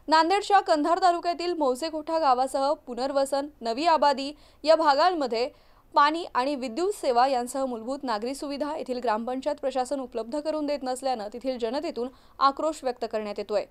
नांदेडच्या कंधार तालुक्यातील मौसेकोठा गावासह पुनर्वसन, नवी आबादी या भागांमध्ये पाणी आणि विद्युत सेवा यांसह मूलभूत नागरी सुविधा येथील ग्रामपंचायत प्रशासन उपलब्ध करून देत नसल्याने तेथील जनतेतून आक्रोश व्यक्त करण्यात येतोय।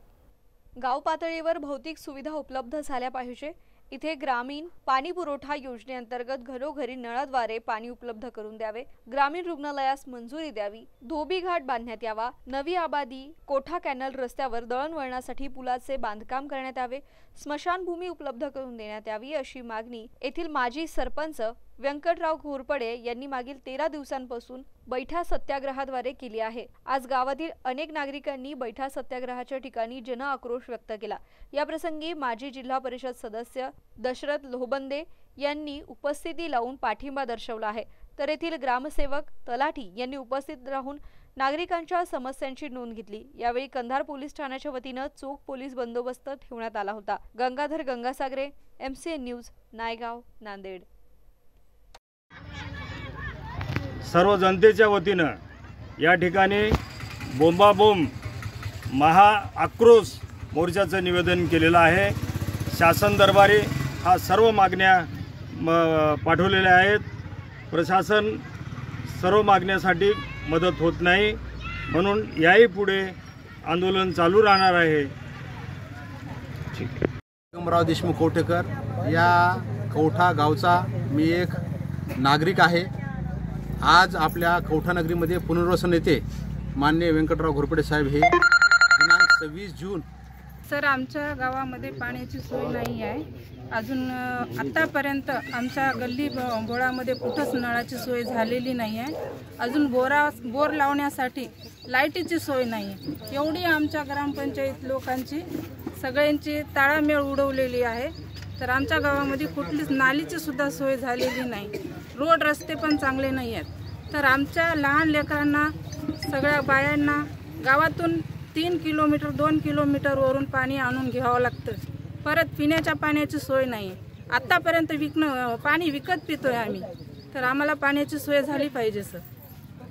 गाव पातळीवर भौतिक सुविधा उपलब्ध झाल्या पाहिजे। इथे ग्रामीण पाणी पुरवठा योजनेअंतर्गत घरोघरी नळाद्वारे पाणी उपलब्ध करून द्यावे, ग्रामीण रुग्णालयास मंजुरी द्यावी, धोबी घाट बांधण्यात यावा, नवी आबादी कोठा कॅनल रस्त्यावर दळणवळणासाठी पुलाचे बांधकाम करण्यात यावे, स्मशानभूमी उपलब्ध करून देण्यात यावी अशी मागणी येथील माजी सरपंच व्यंकटराव घोरपडे यांनी मागील 13 दिवसांपासून बैठा सत्याग्रहाद्वारे केली आहे। आज गावातील अनेक नागरिकांनी बैठा सत्याग्रहाच्या ठिकाणी जन आक्रोश व्यक्त केला। या प्रसंगी माजी जिल्हा परिषद सदस्य दशरथ लोहबंदे यांनी उपस्थिती लावून पाठिंबा दर्शवला आहे, तर येथील ग्रामसेवक तलाठी यांनी उपस्थित राहून नागरिकांच्या समस्यांची नोंद घेतली। यावेळी कंधार पोलीस ठाण्याच्या वतीने चोख पोलीस बंदोबस्त ठेवण्यात आला होता। Gangadhar Gangasagare, MCN news, Naigaon, Nanded. सर्व जनतेच्या वतीनं या ठिकाणी बोंबाबोंब महा आक्रोश मोर्चाचं निवेदन केलेलं आहे। शासन दरबारी हा सर्व मागण्या पाठवलेल्या आहेत। प्रशासन सर्व मागण्यासाठी मदत होत नाही, म्हणून याही पुढे आंदोलन चालू राहणार आहे। निगमराव देशमुख कोटेकर या कौठा गावचा मी एक नागरिक आहे। आज आपल्या कौठा नगरीमध्ये पुनर्वसन नेते माननीय व्यंकटराव घोरपडे साहेब हे दिनांक 26 जून सर आमच्या गावामध्ये पाण्याची सोय नाही आहे। अजून आतापर्यंत आमच्या गल्ली बोळामध्ये कुठंच नळाची सोय झालेली नाही आहे। अजून बोर लावण्यासाठी लाईटीची सोय नाही आहे। एवढी आमच्या ग्रामपंचायत लोकांची सगळ्यांची ताळमेळ उडवलेली आहे। तर आमच्या गावामध्ये कुठलीच नालीची सुद्धा सोय झालेली नाही, रोड रस्ते पण चांगले नाही आहेत। तर आमच्या लहान लेकरांना सगळ्या बायांना गावातून 3 किलोमीटर 2 किलोमीटरवरून पाणी आणून घ्यावं लागतं। परत पिण्याच्या पाण्याची सोय नाही। आतापर्यंत पाणी विकत पितोय आम्ही, तर आम्हाला पाण्याची सोय झाली पाहिजे सर।